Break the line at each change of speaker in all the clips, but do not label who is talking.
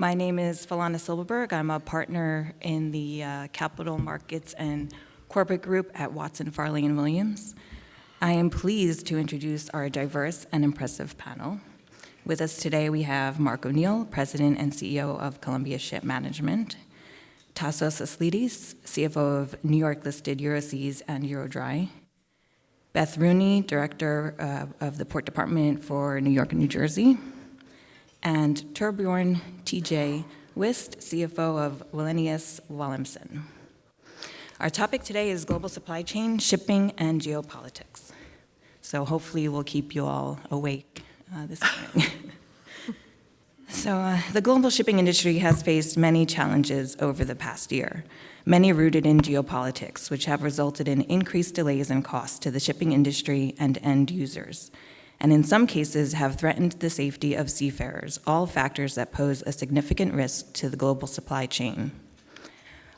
My name is Filana Silberberg. I'm a partner in the Capital Markets and Corporate Group at Watson, Farley, and Williams. I am pleased to introduce our diverse and impressive panel. With us today, we have Mark O'Neill, President and CEO of Columbia Ship Management, Tassos Aslidis, CFO of New York-listed Euroseas and Eurodry, Beth Rooney, Director of the Port Department for New York and New Jersey, and Torbjørn TJ Wist, CFO of Wallenius Wilhelmsen. Our topic today is global supply chain, shipping, and geopolitics. So hopefully we'll keep you all awake this morning. So the global shipping industry has faced many challenges over the past year, many rooted in geopolitics, which have resulted in increased delays and costs to the shipping industry and end users, and in some cases have threatened the safety of seafarers, all factors that pose a significant risk to the global supply chain.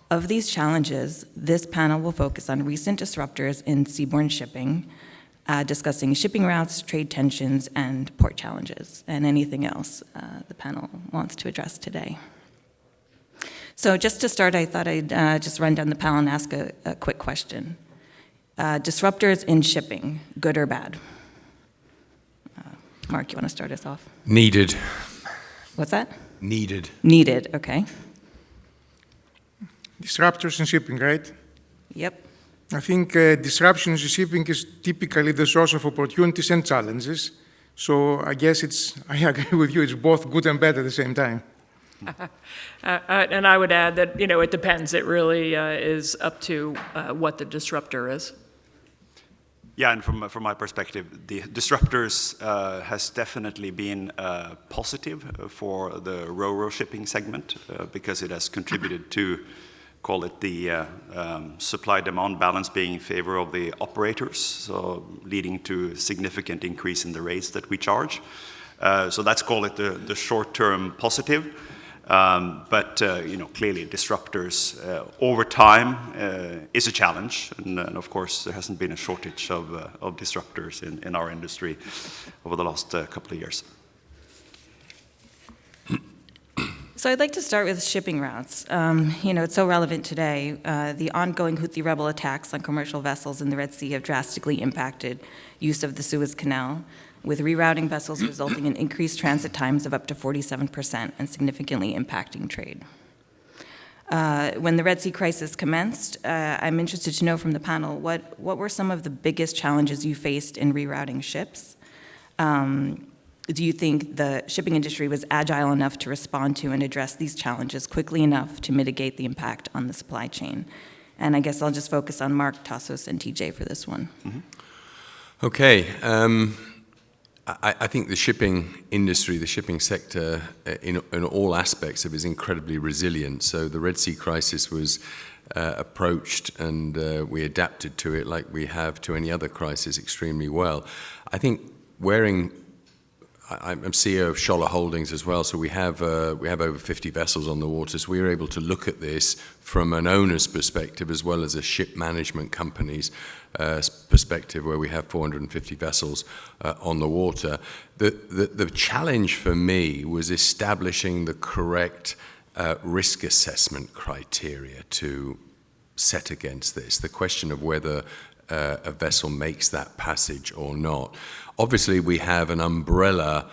Of these challenges, this panel will focus on recent disruptors in seaborne shipping, discussing shipping routes, trade tensions, and port challenges, and anything else the panel wants to address today. So just to start, I thought I'd just run down the panel and ask a quick question. Disruptors in shipping, good or bad? Mark, you want to start us off?
Needed.
What's that?
Needed.
Needed, okay.
Disruptors in shipping, right?
Yep.
I think disruptions in shipping is typically the source of opportunities and challenges. So I guess I agree with you, it's both good and bad at the same time.
And I would add that, it depends. It really is up to what the disruptor is.
Yeah, and from my perspective, the disruptors has definitely been positive for the ro-ro shipping segment because it has contributed to, call it the supply-demand balance being in favor of the operators, so leading to a significant increase in the rates that we charge. So that's, call it the short-term positive. But clearly disruptors over time is a challenge, and of course there hasn't been a shortage of disruptors in our industry over the last couple of years.
So I'd like to start with shipping routes. It's so relevant today. The ongoing Houthi rebel attacks on commercial vessels in the Red Sea have drastically impacted use of the Suez Canal, with rerouting vessels resulting in increased transit times of up to 47% and significantly impacting trade. When the Red Sea crisis commenced, I'm interested to know from the panel, what were some of the biggest challenges you faced in rerouting ships? Do you think the shipping industry was agile enough to respond to and address these challenges quickly enough to mitigate the impact on the supply chain? And I guess I'll just focus on Mark, Tassos, and TJ for this one.
Mm-hmm. Okay. I think the shipping industry, the shipping sector, in all aspects of it is incredibly resilient. So the Red Sea crisis was approached and we adapted to it like we have to any other crisis extremely well. I think I'm CEO of Scholler Holdings as well, so we have over 50 vessels on the water, so we were able to look at this from an owner's perspective as well as a ship management company's perspective, where we have 450 vessels on the water. The challenge for me was establishing the correct risk assessment criteria to set against this. The question of whether a vessel makes that passage or not. Obviously, we have an umbrella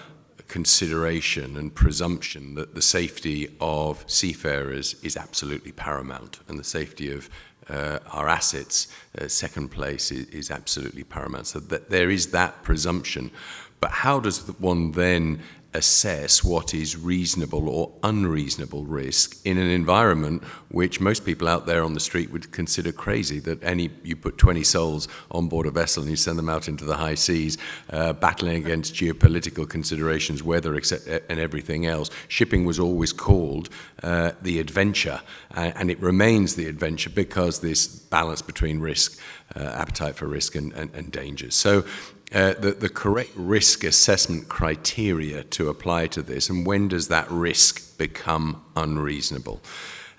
consideration and presumption that the safety of seafarers is absolutely paramount, and the safety of our assets, second place, is absolutely paramount. So that there is that presumption. But how does one then assess what is reasonable or unreasonable risk in an environment which most people out there on the street would consider crazy, that you put 20 souls on board a vessel and you send them out into the high seas, battling against geopolitical considerations, weather, and everything else. Shipping was always called the adventure, and it remains the adventure because this balance between risk, appetite for risk, and dangers. So the correct risk assessment criteria to apply to this, and when does that risk become unreasonable?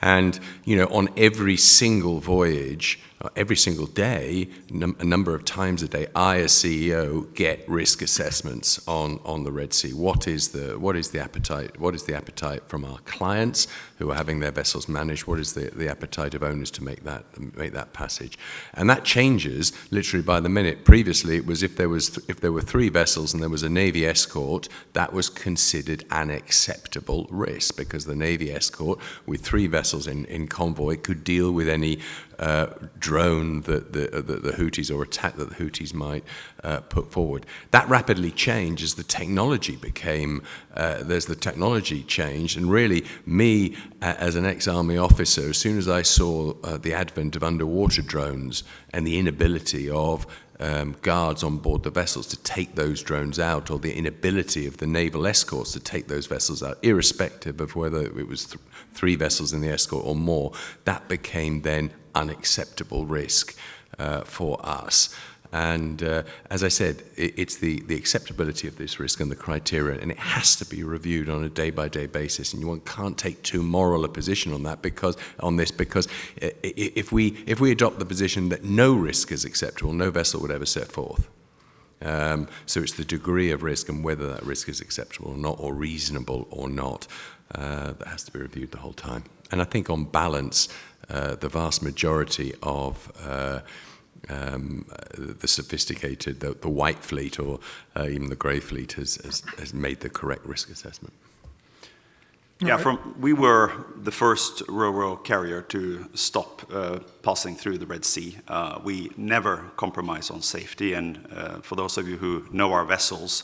And, on every single voyage every single day, a number of times a day, I as CEO get risk assessments on the Red Sea. What is the appetite? What is the appetite from our clients who are having their vessels managed? What is the appetite of owners to make that passage? And that changes literally by the minute. Previously, it was if there were 3 vessels and there was a Navy escort, that was considered an acceptable risk, because the Navy escort with 3 vessels in convoy could deal with any drone that the Houthis, or attack that the Houthis might put forward. That rapidly changed as the technology became, there's the technology change, and really me as an ex-army officer, as soon as I saw the advent of underwater drones and the inability of guards on board the vessels to take those drones out, or the inability of the naval escorts to take those vessels out, irrespective of whether it was 3 vessels in the escort or more, that became then unacceptable risk for us. And as I said, it's the acceptability of this risk and the criteria, and it has to be reviewed on a day-by-day basis. And one can't take too moral a position on that, because if we adopt the position that no risk is acceptable, no vessel would ever set forth. So it's the degree of risk and whether that risk is acceptable or not, or reasonable or not, that has to be reviewed the whole time. And I think on balance, the vast majority of the sophisticated, the white fleet, or even the grey fleet has made the correct risk assessment.
Yeah, we were the first ro-ro carrier to stop passing through the Red Sea. We never compromise on safety, and for those of you who know our vessels,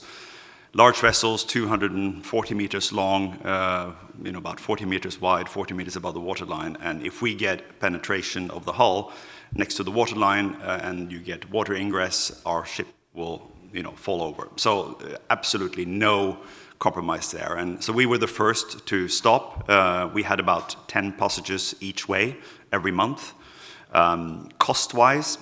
large vessels, 240 meters long, about 40 meters wide, 40 meters above the waterline, and if we get penetration of the hull next to the waterline and you get water ingress, our ship will fall over. So absolutely no compromise there. And so we were the first to stop. We had about 10 passages each way every month. Cost-wise,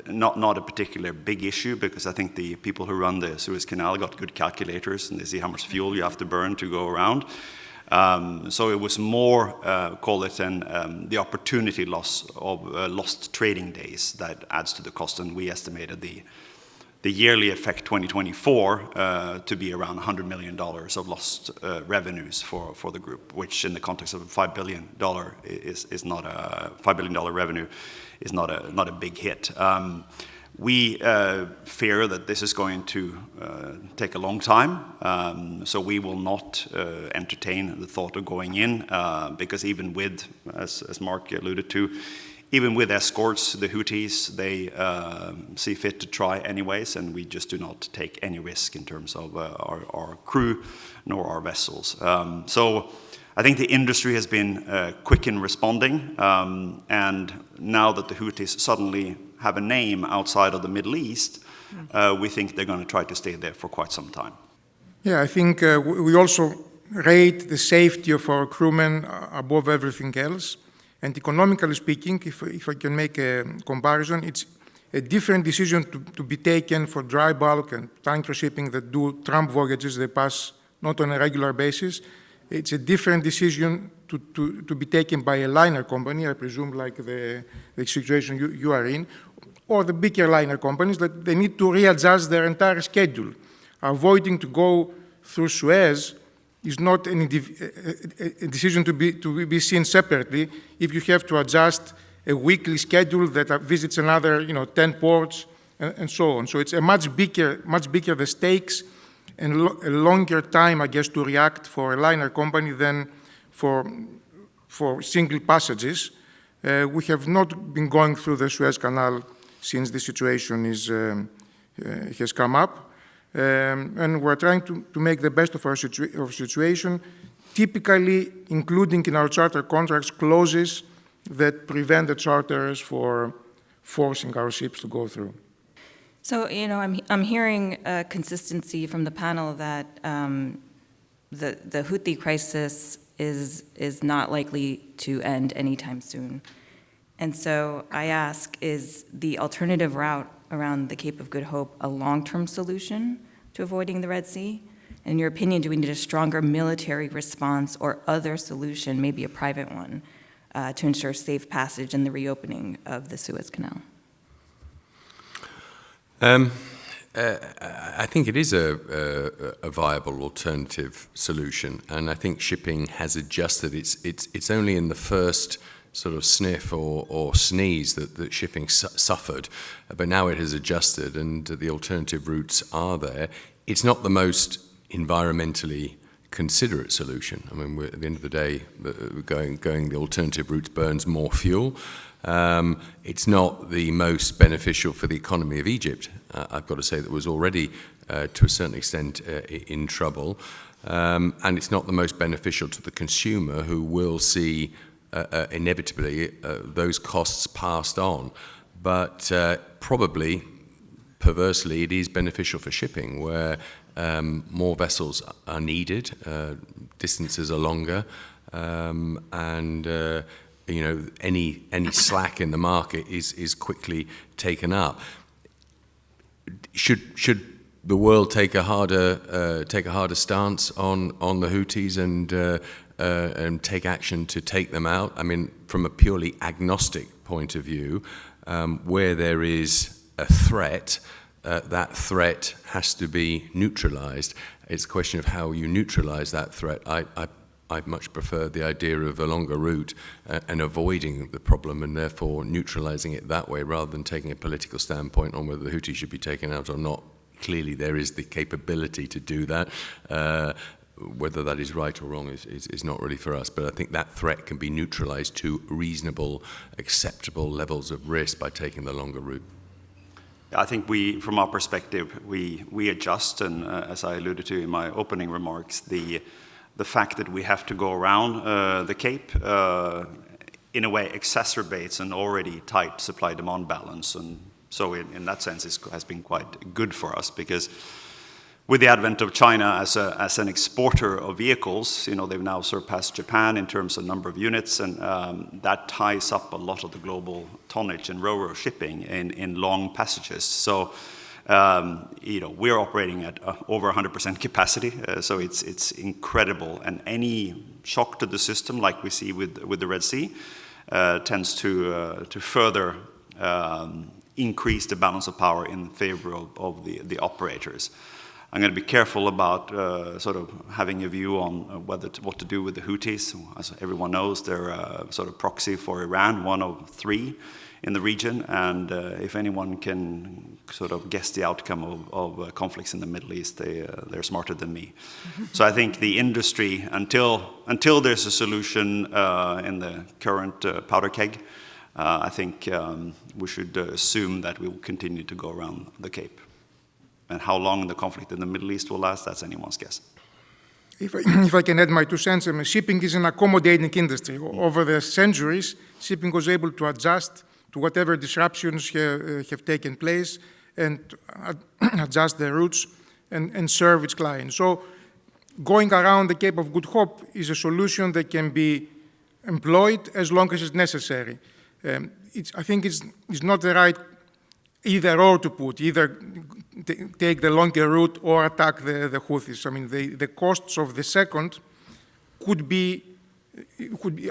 not a particular big issue, because I think the people who run the Suez Canal got good calculators and they see how much fuel you have to burn to go around. So it was more, call it the opportunity loss of lost trading days that adds to the cost, and we estimated the yearly effect 2024 to be around $100 million of lost revenues for the group, which in the context of $5 billion is not a $5 billion revenue is not a big hit. We fear that this is going to take a long time, so we will not entertain the thought of going in, because even with, as Mark alluded to, even with escorts, the Houthis, they see fit to try anyways, and we just do not take any risk in terms of our crew nor our vessels. So I think the industry has been quick in responding, and now that the Houthis suddenly have a name outside of the Middle East, we think they're going to try to stay there for quite some time.
Yeah, I think we also rate the safety of our crewmen above everything else. And economically speaking, if I can make a comparison, it's a different decision to be taken for dry bulk and tanker shipping that do tramp voyages. They pass not on a regular basis. It's a different decision to be taken by a liner company, I presume, like the situation you are in, or the bigger liner companies, that they need to readjust their entire schedule. Avoiding to go through Suez is not a decision to be seen separately if you have to adjust a weekly schedule that visits another 10 ports and so on. So it's a much bigger the stakes and a longer time, I guess, to react for a liner company than for single passages. We have not been going through the Suez Canal since the situation has come up. And we're trying to make the best of our situation, typically including in our charter contracts clauses that prevent the charterers for forcing our ships to go through.
So, I'm hearing consistency from the panel that the Houthi crisis is not likely to end anytime soon. And so I ask, is the alternative route around the Cape of Good Hope a long-term solution to avoiding the Red Sea? In your opinion, do we need a stronger military response or other solution, maybe a private one, to ensure safe passage and the reopening of the Suez Canal?
I think it is a viable alternative solution, and I think shipping has adjusted. It's only in the first sort of sniff or sneeze that shipping suffered, but now it has adjusted, and the alternative routes are there. It's not the most environmentally considerate solution. I mean, at the end of the day, going the alternative routes burns more fuel. It's not the most beneficial for the economy of Egypt. I've got to say that was already, to a certain extent, in trouble. And it's not the most beneficial to the consumer, who will see inevitably those costs passed on. But probably, perversely, it is beneficial for shipping, where more vessels are needed, distances are longer, and any slack in the market is quickly taken up. Should the world take a harder stance on the Houthis and take action to take them out? I mean, from a purely agnostic point of view, where there is a threat, that threat has to be neutralized. It's a question of how you neutralize that threat. I'd much prefer the idea of a longer route and avoiding the problem, and therefore neutralizing it that way, rather than taking a political standpoint on whether the Houthis should be taken out or not. Clearly there is the capability to do that. Whether that is right or wrong is not really for us, but I think that threat can be neutralized to reasonable, acceptable levels of risk by taking the longer route.
I think from our perspective, we adjust, and as I alluded to in my opening remarks, the fact that we have to go around the Cape in a way exacerbates an already tight supply-demand balance, and so in that sense it has been quite good for us, because with the advent of China as an exporter of vehicles, they've now surpassed Japan in terms of number of units, and that ties up a lot of the global tonnage and ro-ro shipping in long passages. So, we're operating at over 100% capacity, so it's incredible. And any shock to the system, like we see with the Red Sea, tends to further increase the balance of power in favor of the operators. I'm going to be careful about sort of having a view on what to do with the Houthis. As everyone knows, they're sort of proxy for Iran, one of three in the region, and if anyone can sort of guess the outcome of conflicts in the Middle East, they're smarter than me. So I think the industry, until there's a solution in the current powder keg, I think we should assume that we will continue to go around the Cape. And how long the conflict in the Middle East will last, that's anyone's guess.
If I can add my 2 cents, shipping is an accommodating industry. Over the centuries, shipping was able to adjust to whatever disruptions have taken place and adjust the routes and serve its clients. So going around the Cape of Good Hope is a solution that can be employed as long as it's necessary. I think it's not the right either or to put, either take the longer route or attack the Houthis. I mean, the costs of the second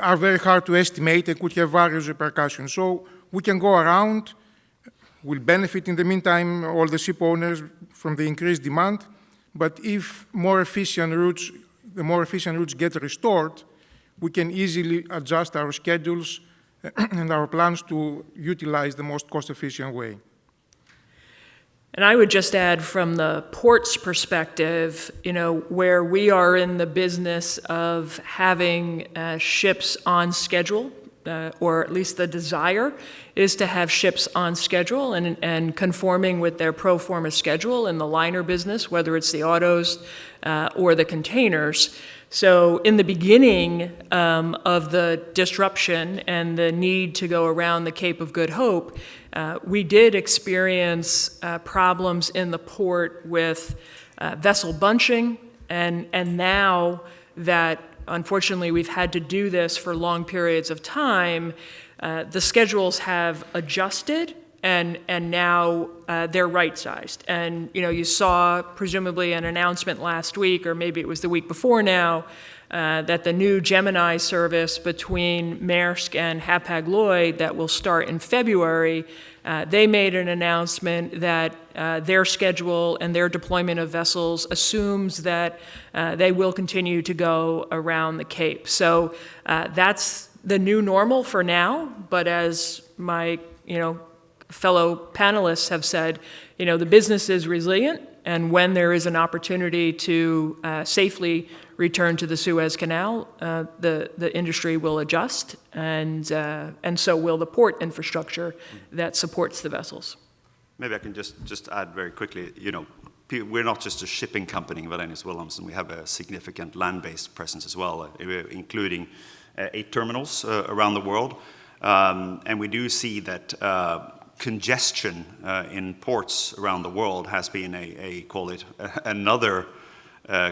are very hard to estimate and could have various repercussions. So we can go around, we'll benefit in the meantime, all the ship owners, from the increased demand, but if the more efficient routes get restored, we can easily adjust our schedules and our plans to utilize the most cost-efficient way.
And I would just add, from the port's perspective, where we are in the business of having ships on schedule, or at least the desire is to have ships on schedule and conforming with their pro forma schedule in the liner business, whether it's the autos or the containers. So in the beginning of the disruption and the need to go around the Cape of Good Hope, we did experience problems in the port with vessel bunching, and now that unfortunately we've had to do this for long periods of time, the schedules have adjusted, and now they're right-sized. And you saw presumably an announcement last week, or maybe it was the week before now, that the new Gemini service between Maersk and Hapag-Lloyd that will start in February, they made an announcement that their schedule and their deployment of vessels assumes that they will continue to go around the Cape. So that's the new normal for now, but as my fellow panelists have said, the business is resilient, and when there is an opportunity to safely return to the Suez Canal, the industry will adjust, and so will the port infrastructure that supports the vessels.
Maybe I can just add very quickly, we're not just a shipping company in Wallenius Wilhelmsen. We have a significant land-based presence as well, including 8 terminals around the world. And we do see that congestion in ports around the world has been call it another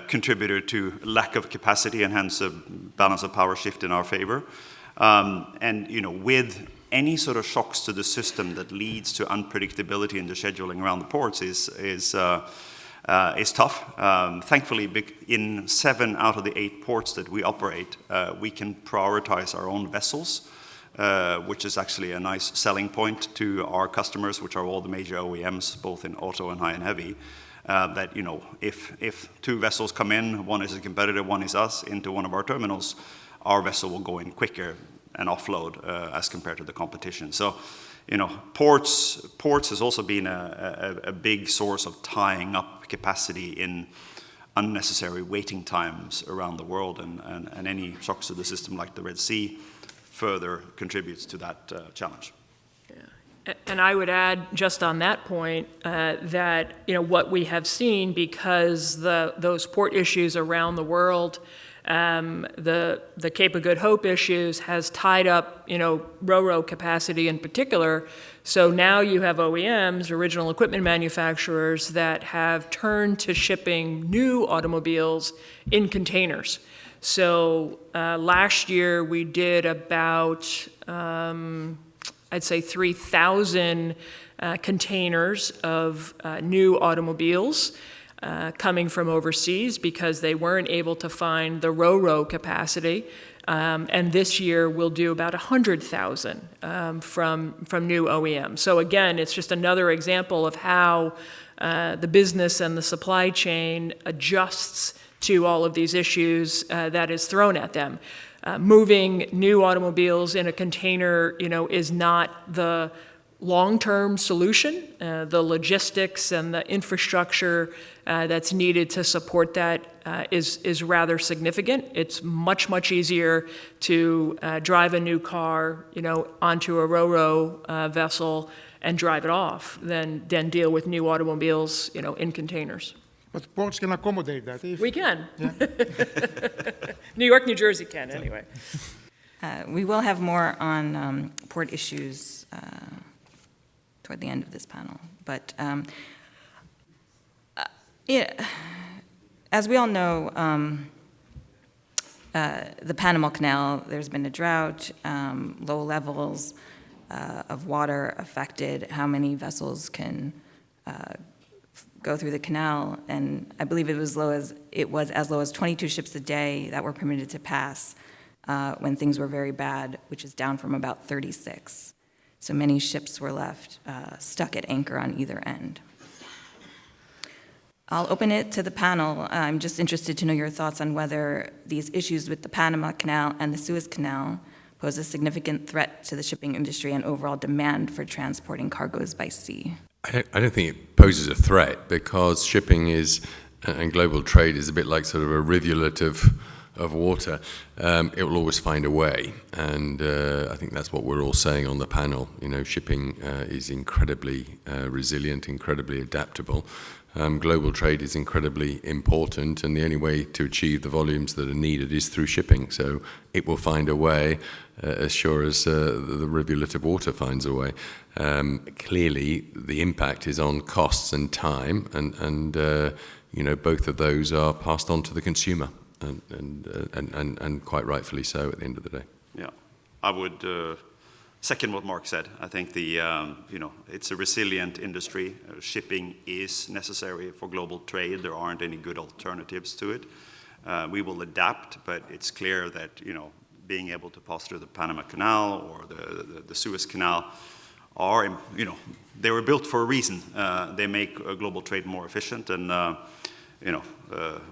contributor to lack of capacity and hence a balance of power shift in our favor. And with any sort of shocks to the system that leads to unpredictability in the scheduling around the ports is tough. Thankfully, in 7 out of the 8 ports that we operate, we can prioritize our own vessels, which is actually a nice selling point to our customers, which are all the major OEMs, both in auto and high and heavy. That if 2 vessels come in, one is a competitor, one is us, into one of our terminals, our vessel will go in quicker and offload as compared to the competition. So, ports has also been a big source of tying up capacity in unnecessary waiting times around the world, and any shocks to the system like the Red Sea further contributes to that challenge.
And I would add, just on that point, that what we have seen, because those port issues around the world, the Cape of Good Hope issues, has tied up ro-ro capacity in particular. So now you have OEMs, original equipment manufacturers, that have turned to shipping new automobiles in containers. So last year we did about I'd say 3,000 containers of new automobiles coming from overseas because they weren't able to find the ro-ro capacity. And this year we'll do about 100,000 from new OEMs. So again, it's just another example of how the business and the supply chain adjusts to all of these issues that is thrown at them. Moving new automobiles in a container, is not the long-term solution. The logistics and the infrastructure that's needed to support that is rather significant. It's much, much easier to drive a new car, onto a ro-ro vessel and drive it off than deal with new automobiles, in containers.
But ports can accommodate that.
We can.
Yeah.
New York, New Jersey can, anyway.
We will have more on port issues toward the end of this panel. But as we all know, the Panama Canal, there's been a drought, low levels of water affected how many vessels can go through the canal, and I believe it was as low as 22 ships a day that were permitted to pass when things were very bad, which is down from about 36. So many ships were left stuck at anchor on either end. I'll open it to the panel. I'm just interested to know your thoughts on whether these issues with the Panama Canal and the Suez Canal pose a significant threat to the shipping industry and overall demand for transporting cargoes by sea.
I don't think it poses a threat, because shipping and global trade is a bit like sort of a rivulet of water. It will always find a way, and I think that's what we're all saying on the panel. Shipping is incredibly resilient, incredibly adaptable. Global trade is incredibly important, and the only way to achieve the volumes that are needed is through shipping. So it will find a way, as sure as the rivulet of water finds a way. Clearly, the impact is on costs and time, and both of those are passed on to the consumer, and quite rightfully so at the end of the day.
Yeah, I would second what Mark said. I think it's a resilient industry. Shipping is necessary for global trade. There aren't any good alternatives to it. We will adapt, but it's clear that, being able to pass through the Panama Canal or the Suez Canal are, they were built for a reason. They make global trade more efficient, and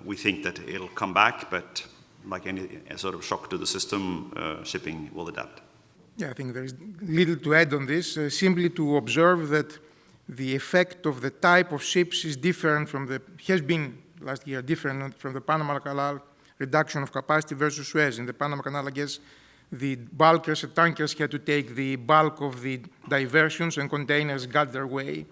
we think that it'll come back, but like any sort of shock to the system, shipping will adapt.
Yeah, I think there is little to add on this, simply to observe that the effect of the type of ships is different has been last year different from the Panama Canal reduction of capacity versus Suez. In the Panama Canal, I guess, the bulkers and tankers had to take the bulk of the diversions, and containers got their way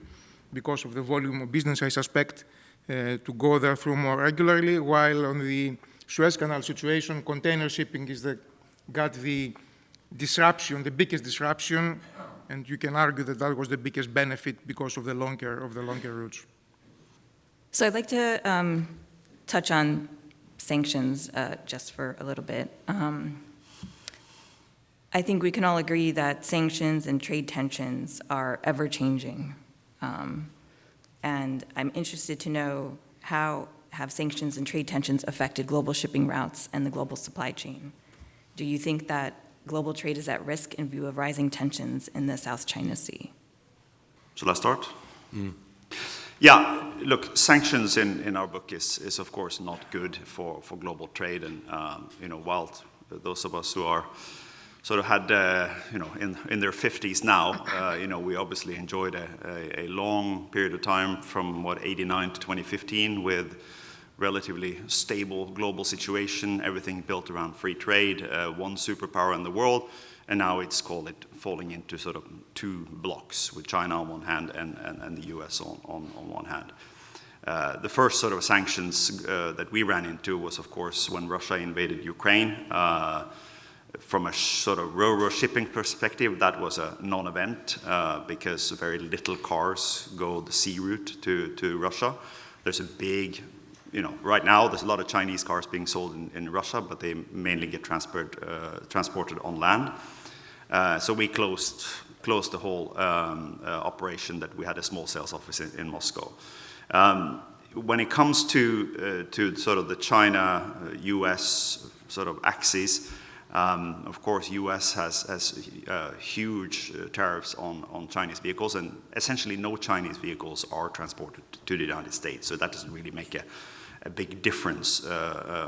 because of the volume of business, I suspect, to go there through more regularly, while on the Suez Canal situation, container shipping got the disruption, the biggest disruption, and you can argue that that was the biggest benefit because of the longer routes.
So I'd like to touch on sanctions just for a little bit. I think we can all agree that sanctions and trade tensions are ever-changing. And I'm interested to know, how have sanctions and trade tensions affected global shipping routes and the global supply chain? Do you think that global trade is at risk in view of rising tensions in the South China Sea?
Shall I start? Yeah, look, sanctions in our book is of course not good for global trade, and while those of us who are sort of had in their 50s now, we obviously enjoyed a long period of time from 89 to 2015 with relatively stable global situation, everything built around free trade, one superpower in the world, and now it's falling into sort of two blocks, with China on one hand and the US on one hand. The first sort of sanctions that we ran into was, of course, when Russia invaded Ukraine. From a sort of ro-ro shipping perspective, that was a non-event because very little cars go the sea route to Russia. There's a big, right now there's a lot of Chinese cars being sold in Russia, but they mainly get transported on land. So we closed the whole operation. That we had a small sales office in Moscow. When it comes to sort of the China-US sort of axis, of course, U.S. has huge tariffs on Chinese vehicles, and essentially no Chinese vehicles are transported to the United States. So that doesn't really make a big difference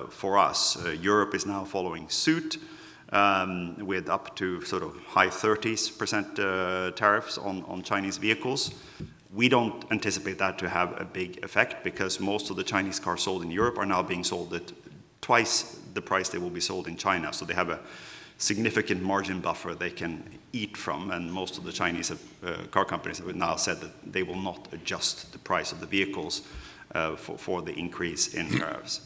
for us. Europe is now following suit with up to sort of high 30% tariffs on Chinese vehicles. We don't anticipate that to have a big effect because most of the Chinese cars sold in Europe are now being sold at twice the price they will be sold in China. So they have a significant margin buffer they can eat from, and most of the Chinese car companies have now said that they will not adjust the price of the vehicles for the increase in tariffs.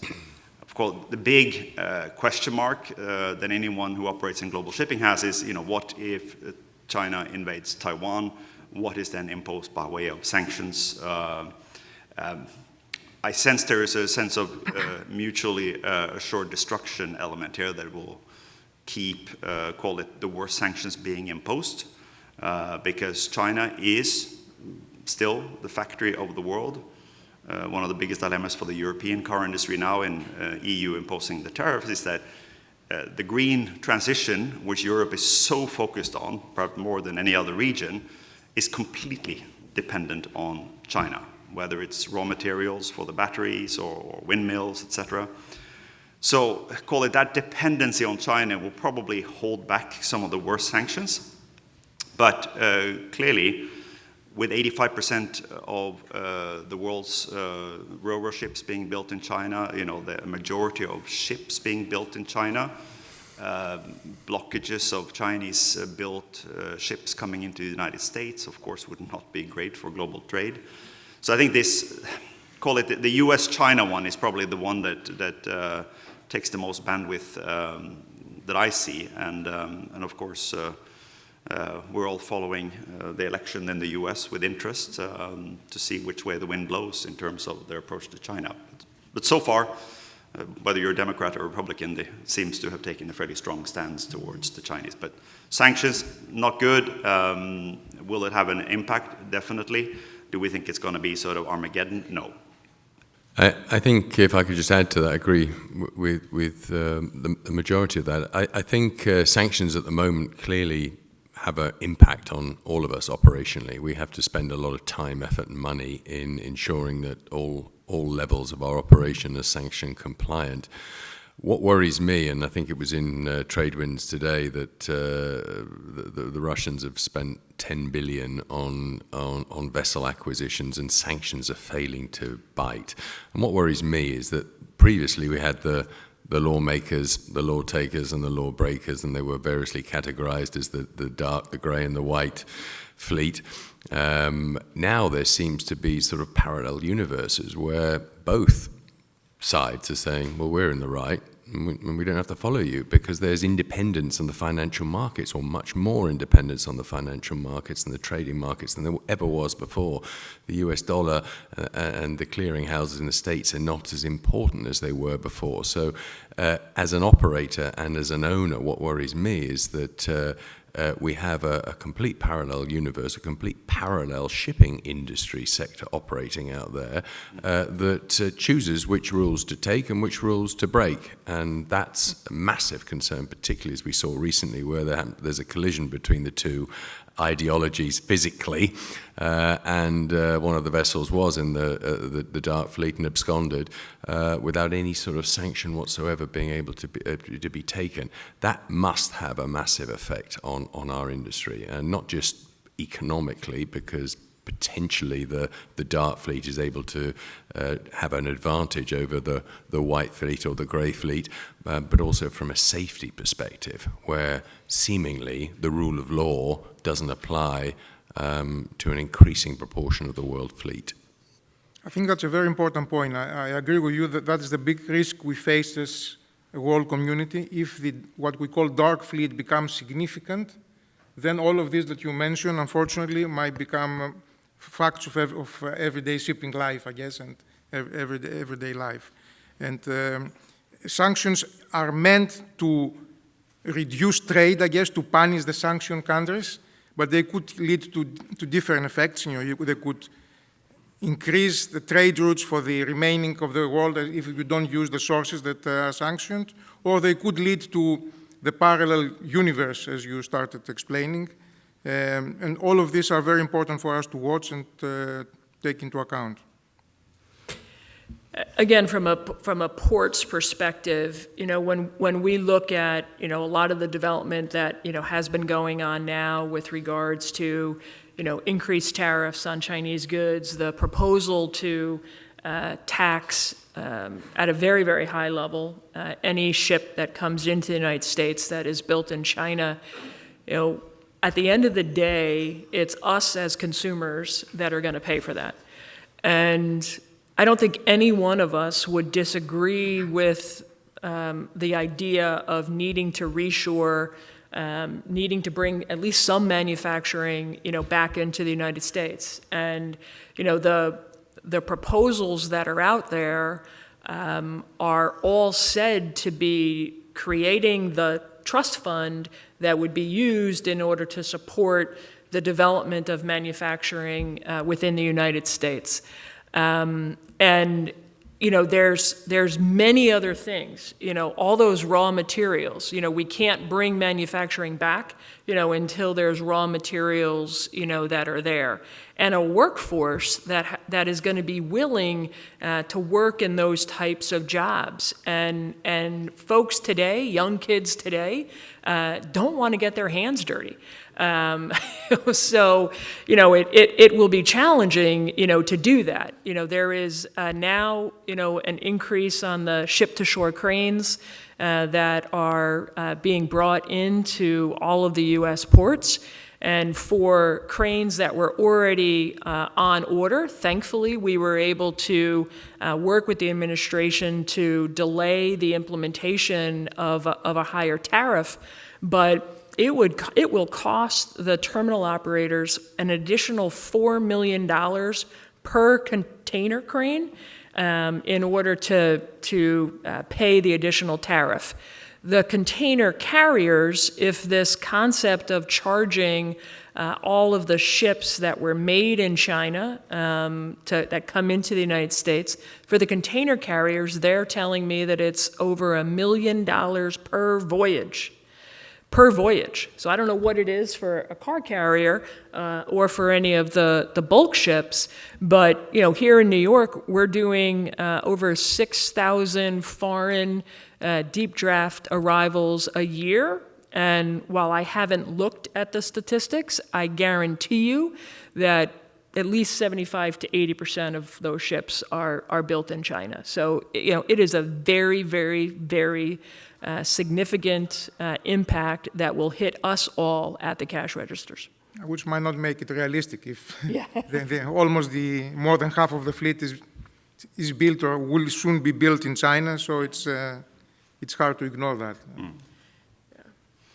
Of course, the big question mark that anyone who operates in global shipping has is, what if China invades Taiwan? What is then imposed by way of sanctions? I sense there is a sense of mutually assured destruction element here that will keep, call it, the worst sanctions being imposed, because China is still the factory of the world. One of the biggest dilemmas for the European car industry now in EU imposing the tariffs is that the green transition, which Europe is so focused on, perhaps more than any other region, is completely dependent on China, whether it's raw materials for the batteries or windmills, etc. So, call it, that dependency on China will probably hold back some of the worst sanctions. But clearly, with 85% of the world's ro-ro ships being built in China, the majority of ships being built in China, blockages of Chinese-built ships coming into the United States, of course, would not be great for global trade. So I think this, call it the US-China one, is probably the one that takes the most bandwidth that I see, and of course we're all following the election in the US with interest to see which way the wind blows in terms of their approach to China. But so far, whether you're a Democrat or Republican, they seems to have taken a fairly strong stance towards the Chinese. But sanctions, not good. Will it have an impact? Definitely. Do we think it's going to be sort of Armageddon? No.
I think if I could just add to that, I agree with the majority of that. I think sanctions at the moment clearly have an impact on all of us operationally. We have to spend a lot of time, effort, and money in ensuring that all levels of our operation are sanction compliant. What worries me, and I think it was in Tradewinds today, that the Russians have spent 10 billion on vessel acquisitions, and sanctions are failing to bite. And what worries me is that previously we had the lawmakers, the law takers, and the law breakers, and they were variously categorized as the dark, the grey, and the white fleet. Now there seems to be sort of parallel universes where both sides are saying, well, we're in the right, and we don't have to follow you, because there's independence on the financial markets, or much more independence on the financial markets and the trading markets than there ever was before. The US dollar and the clearing houses in the States are not as important as they were before. So as an operator and as an owner, what worries me is that we have a complete parallel universe, a complete parallel shipping industry sector operating out there that chooses which rules to take and which rules to break. And that's a massive concern, particularly as we saw recently, where there's a collision between the two ideologies physically, and one of the vessels was in the dark fleet and absconded without any sort of sanction whatsoever being able to be taken. That must have a massive effect on our industry, and not just economically, because potentially the dark fleet is able to have an advantage over the white fleet or the grey fleet, but also from a safety perspective, where seemingly the rule of law doesn't apply to an increasing proportion of the world fleet.
I think that's a very important point. I agree with you that that is the big risk we face as a world community. If what we call dark fleet becomes significant, then all of this that you mentioned, unfortunately, might become facts of everyday shipping life, I guess, and everyday life. And sanctions are meant to reduce trade, I guess, to punish the sanctioned countries, but they could lead to different effects. They could increase the trade routes for the remaining of the world if you don't use the sources that are sanctioned, or they could lead to the parallel universe, as you started explaining. And all of these are very important for us to watch and take into account.
Again, from a port's perspective, when we look at a lot of the development that has been going on now with regards to increased tariffs on Chinese goods, the proposal to tax at a very, very high level any ship that comes into the United States that is built in China, at the end of the day, it's us as consumers that are going to pay for that. And I don't think any one of us would disagree with the idea of needing to reshore, needing to bring at least some manufacturing, back into the United States. And, the proposals that are out there are all said to be creating the trust fund that would be used in order to support the development of manufacturing within the United States. And there's many other things, all those raw materials, we can't bring manufacturing back, until there's raw materials, that are there. And a workforce that is going to be willing to work in those types of jobs. And folks today, young kids today, don't want to get their hands dirty. So, it will be challenging, to do that. There is now, an increase on the ship-to-shore cranes that are being brought into all of the U.S. ports. And for cranes that were already on order, thankfully, we were able to work with the administration to delay the implementation of a higher tariff. But it will cost the terminal operators an additional $4 million per container crane in order to pay the additional tariff. The container carriers, if this concept of charging all of the ships that were made in China that come into the United States, for the container carriers, they're telling me that it's over $1 million per voyage. Per voyage. So I don't know what it is for a car carrier or for any of the bulk ships, but here in New York, we're doing over 6,000 foreign deep draft arrivals a year. And while I haven't looked at the statistics, I guarantee you that at least 75 to 80% of those ships are built in China. So it is a very, very, very significant impact that will hit us all at the cash registers.
Which might not make it realistic if almost more than half of the fleet is built or will soon be built in China, so it's hard to ignore that.
Yeah.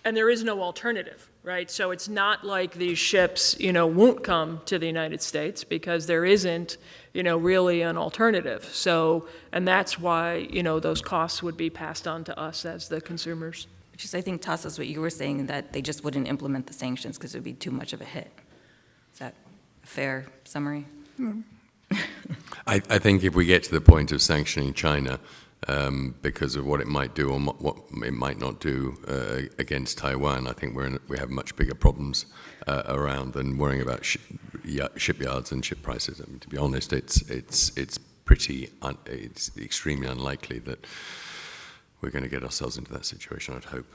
And there is no alternative, right? So it's not like these ships, won't come to the United States because there isn't, really an alternative. So, and that's why, those costs would be passed on to us as the consumers.
Which is, I think, Tassos, what you were saying, that they just wouldn't implement the sanctions because it would be too much of a hit. Is that a fair summary?
I think if we get to the point of sanctioning China, because of what it might do or what it might not do against Taiwan, I think we have much bigger problems around than worrying about shipyards and ship prices. I mean, to be honest, it's extremely unlikely that we're going to get ourselves into that situation, I'd hope.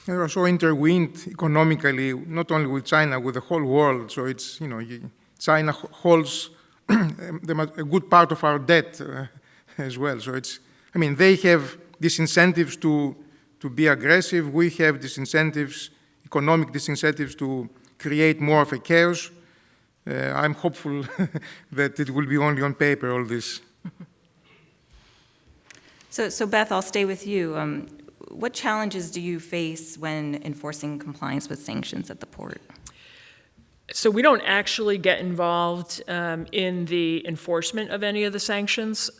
They are so intertwined economically, not only with China, with the whole world. So it's, China holds a good part of our debt as well. So they have disincentives to be aggressive. We have disincentives, economic disincentives to create more of a chaos. I'm hopeful that it will be only on paper, all this.
So Beth, I'll stay with you. What challenges do you face when enforcing compliance with sanctions at the port?
So we don't actually get involved in the enforcement of any of the sanctions.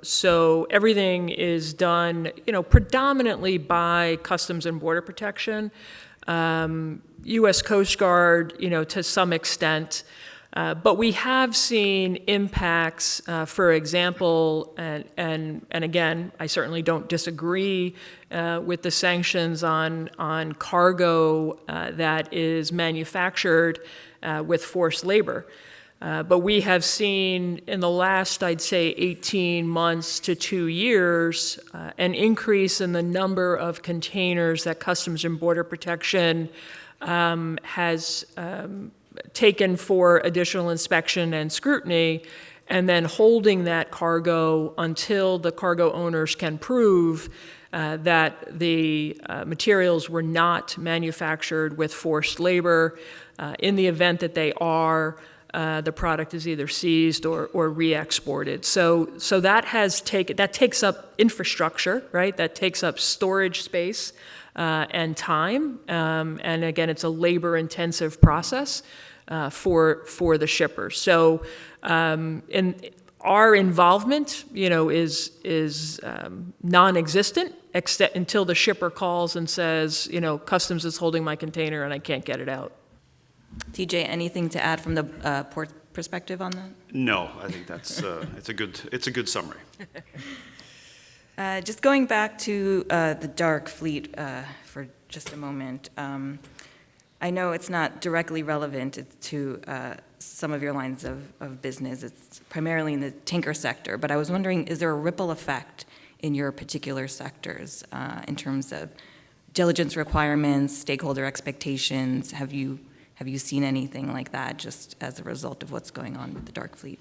So everything is done, predominantly by Customs and Border Protection, U.S. Coast Guard, to some extent. But we have seen impacts, for example, and again, I certainly don't disagree with the sanctions on cargo that is manufactured with forced labor. But we have seen in the last, I'd say, 18 months to 2 years, an increase in the number of containers that Customs and Border Protection has taken for additional inspection and scrutiny, and then holding that cargo until the cargo owners can prove that the materials were not manufactured with forced labor. In the event that they are, the product is either seized or re-exported. So that takes up infrastructure, right? That takes up storage space and time. And again, it's a labor-intensive process for the shippers. So our involvement, is non-existent until the shipper calls and says, Customs is holding my container and I can't get it out.
TJ, anything to add from the port perspective on that?
No, I think that's it's a good summary.
Just going back to the dark fleet for just a moment. I know it's not directly relevant to some of your lines of business. It's primarily in the tanker sector, but I was wondering, is there a ripple effect in your particular sectors in terms of diligence requirements, stakeholder expectations? Have you seen anything like that just as a result of what's going on with the dark fleet?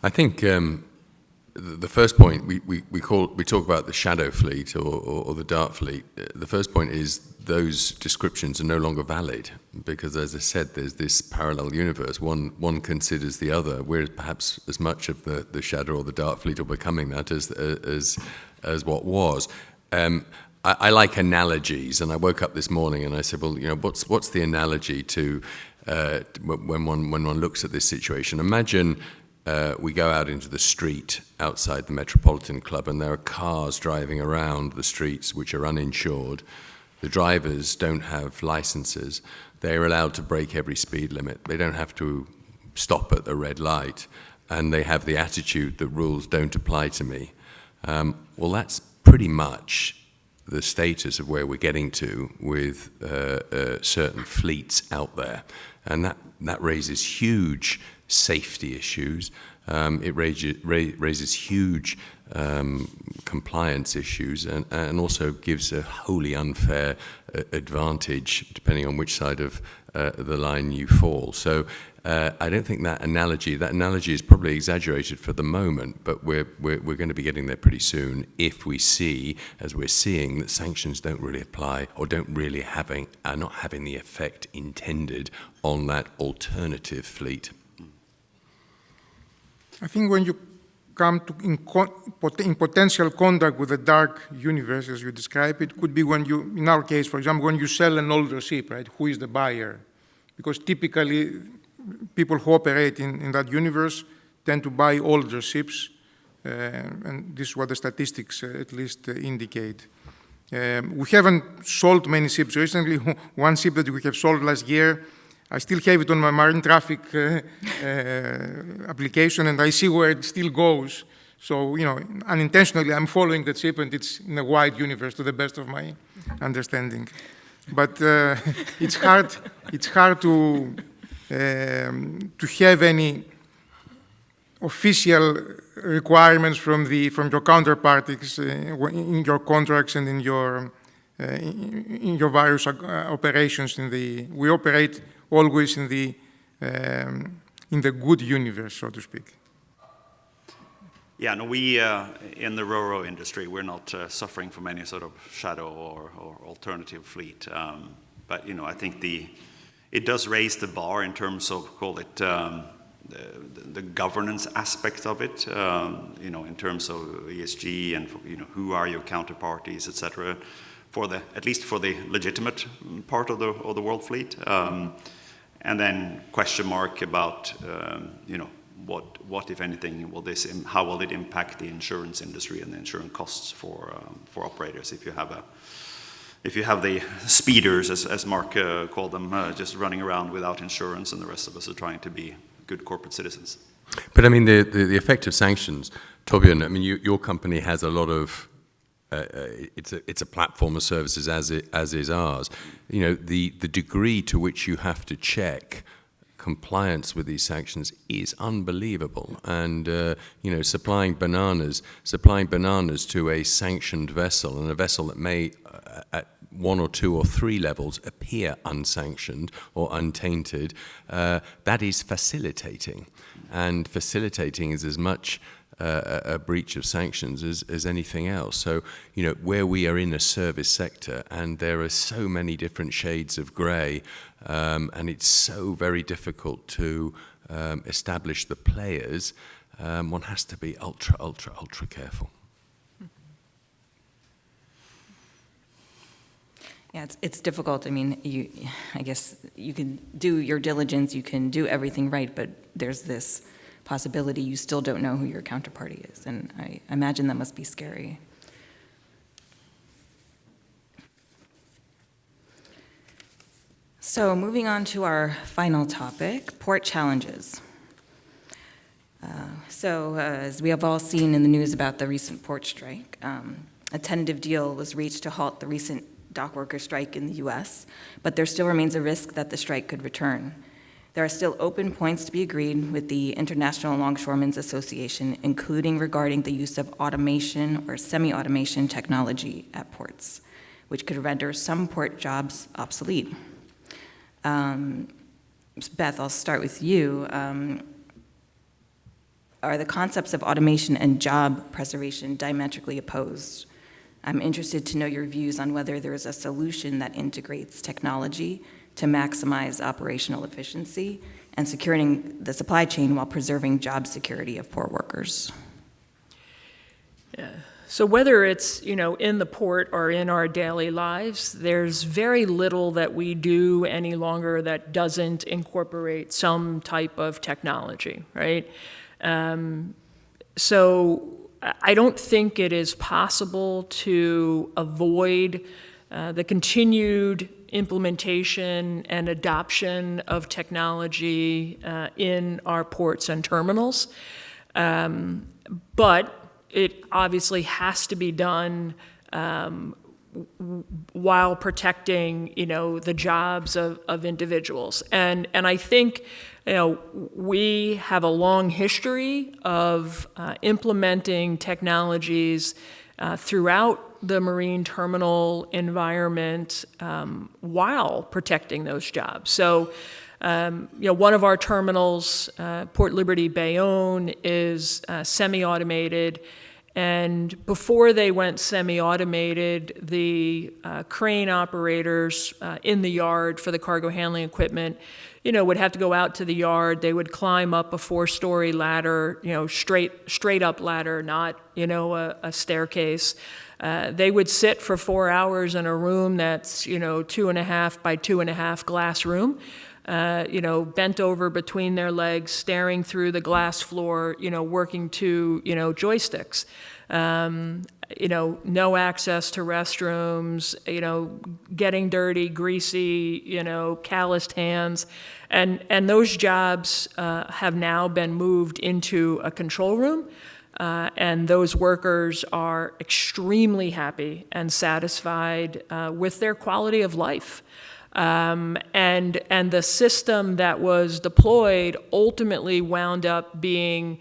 I think the first point we talk about the shadow fleet or the dark fleet. The first point is those descriptions are no longer valid because, as I said, there's this parallel universe. One considers the other. We're perhaps as much of the shadow or the dark fleet or becoming that as what was. I like analogies, and I woke up this morning and I said, well, what's the analogy to when one looks at this situation? Imagine we go out into the street outside the Metropolitan Club, and there are cars driving around the streets which are uninsured. The drivers don't have licenses. They're allowed to break every speed limit. They don't have to stop at the red light, and they have the attitude that rules don't apply to me. Well, that's pretty much the status of where we're getting to with certain fleets out there. And that raises huge safety issues. It raises huge compliance issues, and also gives a wholly unfair advantage depending on which side of the line you fall. So I don't think that analogy is probably exaggerated for the moment, but we're going to be getting there pretty soon if we see, as we're seeing, that sanctions don't really apply or are not having the effect intended on that alternative fleet.
I think when you come to in potential contact with the dark universe, as you describe it, could be when you, in our case, for example, when you sell an older ship, right? Who is the buyer? Because typically, people who operate in that universe tend to buy older ships, and this is what the statistics at least indicate. We haven't sold many ships recently. One ship that we have sold last year, I still have it on my marine traffic application, and I see where it still goes. So, unintentionally, I'm following that ship, and it's in a wide universe to the best of my understanding. But it's hard to have any official requirements from your counterparties in your contracts and in your various operations. We operate always in the good universe, so to speak.
Yeah, no, we in the RoRo industry, we're not suffering from any sort of shadow or alternative fleet. But I think it does raise the bar in terms of, call it, the governance aspect of it. In terms of ESG and who are your counterparties, etc. At least for the legitimate part of the world fleet. And then question mark about what if anything how will it impact the insurance industry and the insurance costs for operators if you have the speeders, as Mark called them, just running around without insurance, and the rest of us are trying to be good corporate citizens.
But I mean, the effect of sanctions, Torbjørn, I mean, your company has a lot of it's a platform of services as is ours. The degree to which you have to check compliance with these sanctions is unbelievable. And supplying bananas to a sanctioned vessel, and a vessel that may at 1 or 2 or 3 levels appear unsanctioned or untainted, that is facilitating. And facilitating is as much a breach of sanctions as anything else. So, where we are in a service sector, and there are so many different shades of grey, and it's so very difficult to establish the players, one has to be ultra careful.
Yeah, it's difficult. I mean, I guess you can do your diligence, you can do everything right, but there's this possibility you still don't know who your counterparty is, and I imagine that must be scary. So moving on to our final topic, port challenges. As we have all seen in the news about the recent port strike, a tentative deal was reached to halt the recent dock worker strike in the US, but there still remains a risk that the strike could return. There are still open points to be agreed with the International Longshoremen's Association, including regarding the use of automation or semi-automation technology at ports, which could render some port jobs obsolete. Beth, I'll start with you. Are the concepts of automation and job preservation diametrically opposed? I'm interested to know your views on whether there is a solution that integrates technology to maximize operational efficiency and securing the supply chain while preserving job security of port workers.
Yeah. So whether it's, in the port or in our daily lives, there's very little that we do any longer that doesn't incorporate some type of technology, right? So I don't think it is possible to avoid the continued implementation and adoption of technology in our ports and terminals. But it obviously has to be done while protecting, the jobs of individuals. And I think, we have a long history of implementing technologies throughout the marine terminal environment while protecting those jobs. So, one of our terminals, Port Liberty Bayonne, is semi-automated. And before they went semi-automated, the crane operators in the yard for the cargo handling equipment, would have to go out to the yard. They would climb up a 4-story ladder, straight up ladder, not, a staircase. They would sit for 4 hours in a room that's, 2.5 by 2.5 glass room, bent over between their legs, staring through the glass floor, working to, joysticks. No access to restrooms, getting dirty, greasy, calloused hands. And those jobs have now been moved into a control room. And those workers are extremely happy and satisfied with their quality of life. And the system that was deployed ultimately wound up being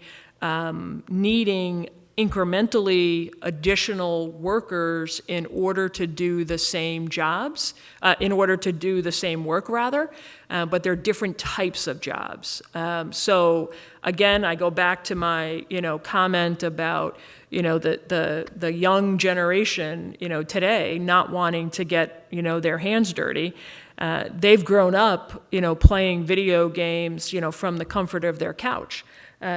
needing incrementally additional workers in order to do the same jobs, in order to do the same work rather, but they're different types of jobs. So again, I go back to my, comment about, the young generation, today not wanting to get, their hands dirty. They've grown up, playing video games, from the comfort of their couch.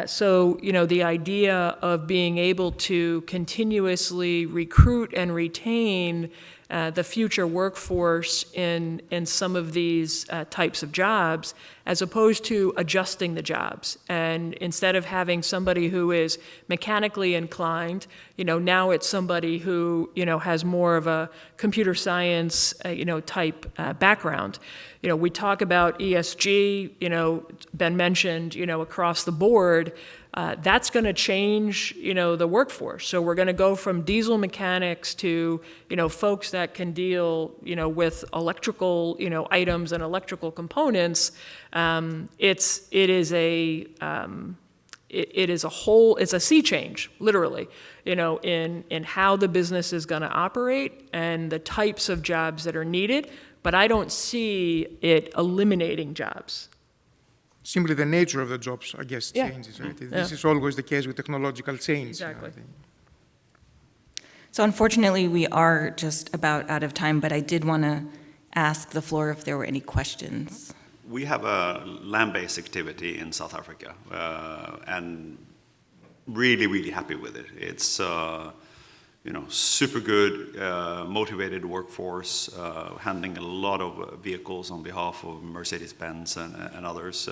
So, the idea of being able to continuously recruit and retain the future workforce in some of these types of jobs, as opposed to adjusting the jobs. And instead of having somebody who is mechanically inclined, now it's somebody who, has more of a computer science, type background. We talk about ESG, been mentioned, across the board. That's going to change, the workforce. So we're going to go from diesel mechanics to, folks that can deal, with electrical, items and electrical components. It's a sea change, literally, in how the business is going to operate and the types of jobs that are needed. But I don't see it eliminating jobs.
Simply the nature of the jobs, I guess, changes, right? This is always the case with technological change.
Exactly.
So unfortunately, we are just about out of time, but I did want to ask the floor if there were any questions.
We have a land-based activity in South Africa, and really, really happy with it. It's super good, motivated workforce, handling a lot of vehicles on behalf of Mercedes-Benz and others.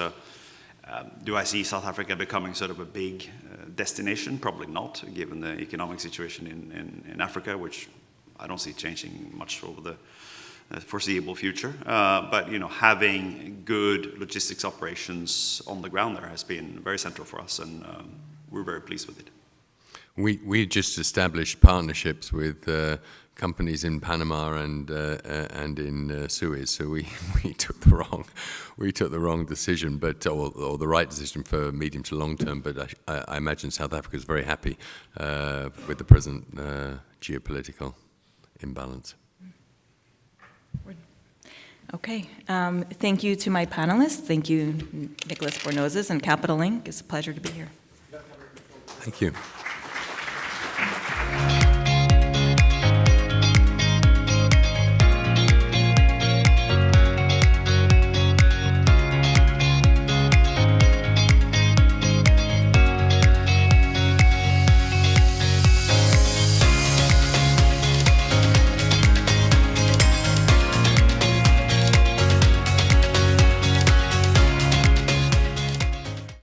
Do I see South Africa becoming sort of a big destination? Probably not, given the economic situation in Africa, which I don't see changing much over the foreseeable future. But having good logistics operations on the ground there has been very central for us, and we're very pleased with it.
We just established partnerships with companies in Panama and in Suez, so we took the wrong decision, but or the right decision for medium to long term. But I imagine South Africa is very happy with the present geopolitical imbalance.
Okay. Thank you to my panelists. Thank you, Nicholas Bornozes and Capital Link. It's a pleasure to be here.
Thank you.